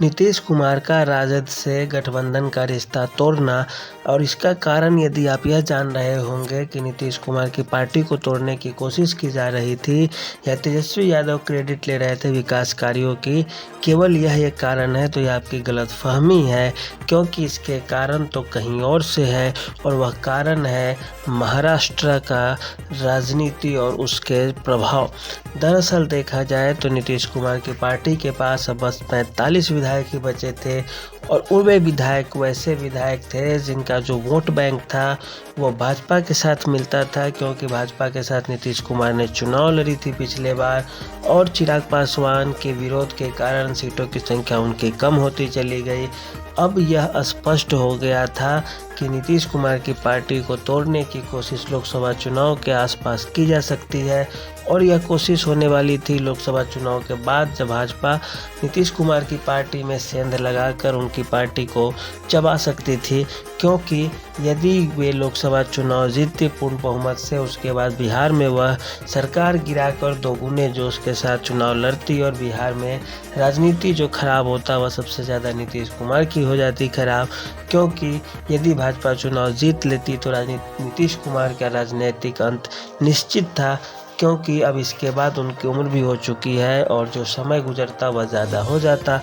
नीतीश कुमार का राजद से गठबंधन का रिश्ता तोड़ना, और इसका कारण यदि आप यह जान रहे होंगे कि नीतीश कुमार की पार्टी को तोड़ने की कोशिश की जा रही थी या तेजस्वी यादव क्रेडिट ले रहे थे विकास कार्यों की, केवल यह एक कारण है तो यह आपकी गलतफहमी है, क्योंकि इसके कारण तो कहीं और से है और वह कारण है महाराष्ट्र का राजनीति और उसके प्रभाव। दरअसल देखा जाए तो नीतीश कुमार की पार्टी के पास अब बस 45 विधायक ही बचे थे, और उनमें विधायक वैसे विधायक थे जिनका जो वोट बैंक था वो भाजपा के साथ मिलता था, क्योंकि भाजपा के साथ नीतीश कुमार ने चुनाव लड़ी थी पिछले बार, और चिराग पासवान के विरोध के कारण सीटों की संख्या उनकी कम होती चली गई। अब यह स्पष्ट हो गया था कि नीतीश कुमार की पार्टी को तोड़ने की कोशिश लोकसभा चुनाव के आसपास की जा सकती है, और यह कोशिश होने वाली थी लोकसभा चुनाव के बाद, जब भाजपा नीतीश कुमार की पार्टी में सेंध लगाकर उनकी पार्टी को चबा सकती थी, क्योंकि यदि वे लोकसभा चुनाव जीतती पूर्ण बहुमत से, उसके बाद बिहार में वह सरकार गिराकर दोगुने जोश के साथ चुनाव लड़ती और बिहार में राजनीति जो खराब होता वह सबसे ज़्यादा नीतीश कुमार की हो जाती खराब, क्योंकि यदि भाजपा चुनाव जीत लेती तो नीतीश कुमार का राजनीतिक अंत निश्चित था, क्योंकि अब इसके बाद उनकी उम्र भी हो चुकी है और जो समय गुजरता वह ज़्यादा हो जाता।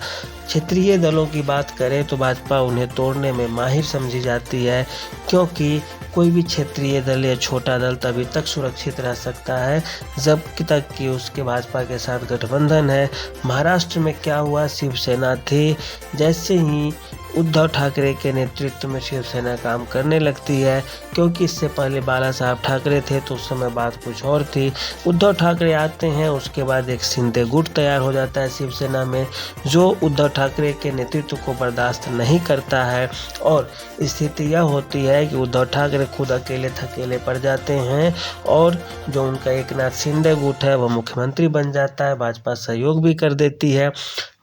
क्षेत्रीय दलों की बात करें तो भाजपा उन्हें तोड़ने में माहिर समझी जाती है, क्योंकि कोई भी क्षेत्रीय दल या छोटा दल तभी तक सुरक्षित रह सकता है जब तक कि उसके भाजपा के साथ गठबंधन है। महाराष्ट्र में क्या हुआ, शिवसेना थी, जैसे ही उद्धव ठाकरे के नेतृत्व में शिवसेना काम करने लगती है, क्योंकि इससे पहले बाला साहब ठाकरे थे तो उस समय बात कुछ और थी। उद्धव ठाकरे आते हैं, उसके बाद एक शिंदे गुट तैयार हो जाता है शिवसेना में, जो उद्धव ठाकरे के नेतृत्व को बर्दाश्त नहीं करता है, और स्थिति यह होती है कि उद्धव ठाकरे खुद अकेले थकेले पड़ जाते हैं, और जो उनका एकनाथ शिंदे गुट है वह मुख्यमंत्री बन जाता है। भाजपा सहयोग भी कर देती है।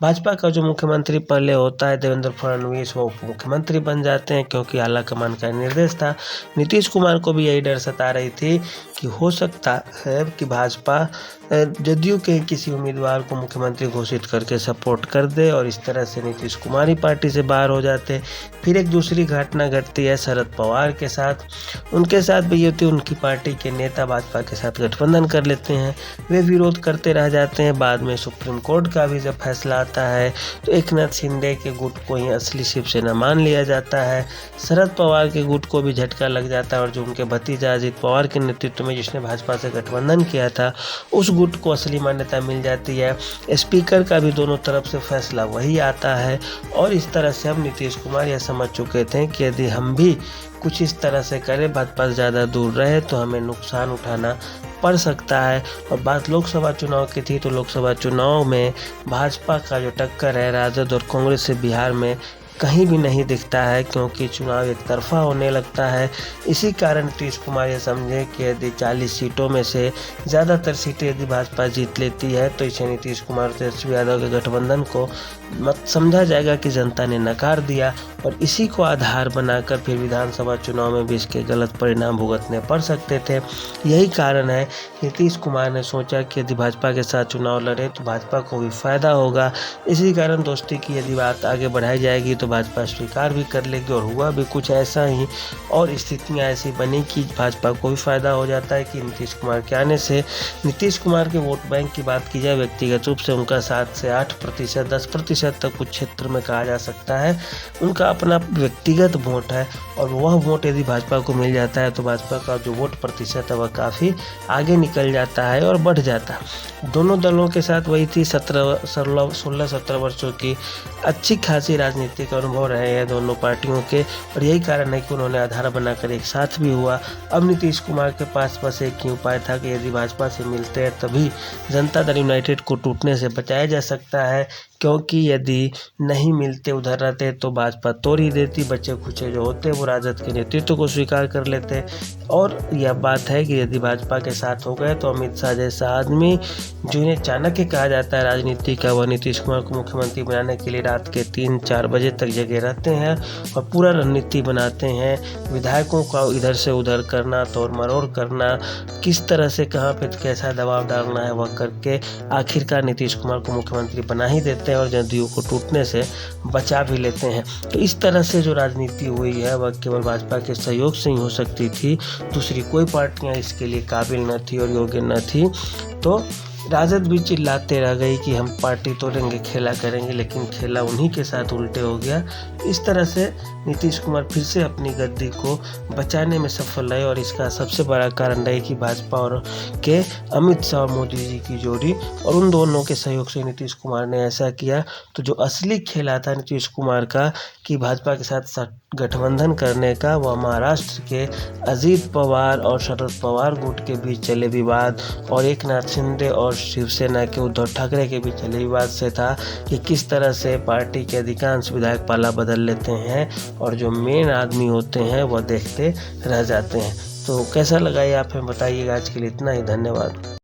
भाजपा का जो मुख्यमंत्री पहले होता है देवेंद्र फडणवीस, वो उप मुख्यमंत्री बन जाते हैं, क्योंकि आला कमान का निर्देश था। नीतीश कुमार को भी यही डर सता रही थी कि हो सकता है कि भाजपा जदयू के किसी उम्मीदवार को मुख्यमंत्री घोषित करके सपोर्ट कर दे, और इस तरह से नीतीश कुमार ही पार्टी से बाहर हो जाते। फिर एक दूसरी घटना घटती है शरद पवार के साथ। उनके साथ भी ये होती है, उनकी पार्टी के नेता भाजपा के साथ गठबंधन कर लेते हैं, वे विरोध करते रह जाते हैं। बाद में सुप्रीम कोर्ट का भी जब फैसला आता है तो एकनाथ शिंदे के गुट को ही असली शिवसेना मान लिया जाता है। शरद पवार के गुट को भी झटका लग जाता है, और जो उनके भतीजा अजित पवार के नेतृत्व में जिसने भाजपा से गठबंधन किया था, उस गुट को असली मान्यता मिल जाती है। स्पीकर का भी दोनों तरफ से फैसला वही आता है, और इस तरह से अब नीतीश कुमार यह समझ चुके थे कि यदि हम भी कुछ इस तरह से करें, भाजपा से ज़्यादा दूर रहे, तो हमें नुकसान उठाना पड़ सकता है। और बात लोकसभा चुनाव की थी, तो लोकसभा चुनाव में भाजपा का जो टक्कर है राजद और कांग्रेस से बिहार में कहीं भी नहीं दिखता है, क्योंकि चुनाव एक तरफा होने लगता है। इसी कारण नीतीश कुमार ये समझे कि यदि 40 सीटों में से ज़्यादातर सीटें यदि भाजपा जीत लेती है तो इसे नीतीश कुमार तेजस्वी यादव के गठबंधन को मत समझा जाएगा कि जनता ने नकार दिया, और इसी को आधार बनाकर फिर विधानसभा चुनाव में भी इसके गलत परिणाम भुगतने पड़ सकते थे। यही कारण है नीतीश कुमार ने सोचा कि यदि भाजपा के साथ चुनाव लड़े तो भाजपा को भी फायदा होगा। इसी कारण दोस्ती की यदि बात आगे बढ़ाई जाएगी तो भाजपा स्वीकार भी कर लेगी, और हुआ भी कुछ ऐसा ही, और स्थितियां ऐसी बनी कि भाजपा को भी फायदा हो जाता है कि नीतीश कुमार के आने से। नीतीश कुमार के वोट बैंक की बात की जाए व्यक्तिगत रूप से, उनका 7 से 8%, 10% तक कुछ क्षेत्र में कहा जा सकता है उनका अपना व्यक्तिगत वोट है, और वह वोट यदि भाजपा को मिल जाता है तो भाजपा का जो वोट प्रतिशत है वह काफ़ी आगे निकल जाता है और बढ़ जाता है। दोनों दलों के साथ वही थी 16-17 वर्षों की अच्छी खासी राजनीतिक अनुभव रहे हैं दोनों पार्टियों के, और यही कारण है कि उन्होंने आधार बनाकर एक साथ भी हुआ। अब नीतीश कुमार के पास बस एक ही उपाय था कि यदि भाजपा से मिलते हैं तभी जनता दल यूनाइटेड को टूटने से बचाया जा सकता है, क्योंकि यदि नहीं मिलते उधर रहते तो भाजपा तोड़ ही देती। बच्चे खुचे जो होते वो राजद के नेतृत्व को स्वीकार कर लेते, और यह बात है कि यदि भाजपा के साथ हो गए तो अमित शाह जैसा आदमी, जिन्हें चाणक्य कहा जाता है राजनीति का, वह नीतीश कुमार को मुख्यमंत्री बनाने के लिए रात के 3-4 बजे तक जगे रहते हैं और पूरा रणनीति बनाते हैं। विधायकों का इधर से उधर करना, तोड़ मरोड़ करना, किस तरह से कहाँ पे कैसा दबाव डालना है वह करके आखिरकार नीतीश कुमार को मुख्यमंत्री बना ही देते जाते हैं और जदयू को टूटने से बचा भी लेते हैं। तो इस तरह से जो राजनीति हुई है वह केवल भाजपा के सहयोग से ही हो सकती थी, दूसरी कोई पार्टियां इसके लिए काबिल न थी और योग्य न थी। तो राजद भी चिल्लाते रह गई कि हम पार्टी तोड़ेंगे, खेला करेंगे, लेकिन खेला उन्हीं के साथ उल्टे हो गया। इस तरह से नीतीश कुमार फिर से अपनी गद्दी को बचाने में सफल रहे और इसका सबसे बड़ा कारण रहे कि भाजपा और के अमित शाह और मोदी जी की जोड़ी और उन दोनों के सहयोग से नीतीश कुमार ने ऐसा किया। तो जो असली खेला था नीतीश कुमार का कि भाजपा के साथ गठबंधन करने का, वह महाराष्ट्र के अजीत पवार और शरद पवार गुट के बीच चले विवाद और एकनाथ शिंदे और शिवसेना के उद्धव ठाकरे के बीच चले विवाद से था कि किस तरह से पार्टी के अधिकांश विधायक पाला बदल लेते हैं और जो मेन आदमी होते हैं वह देखते रह जाते हैं। तो कैसा लगा ये आप हमें बताइएगा। आज के लिए इतना ही, धन्यवाद।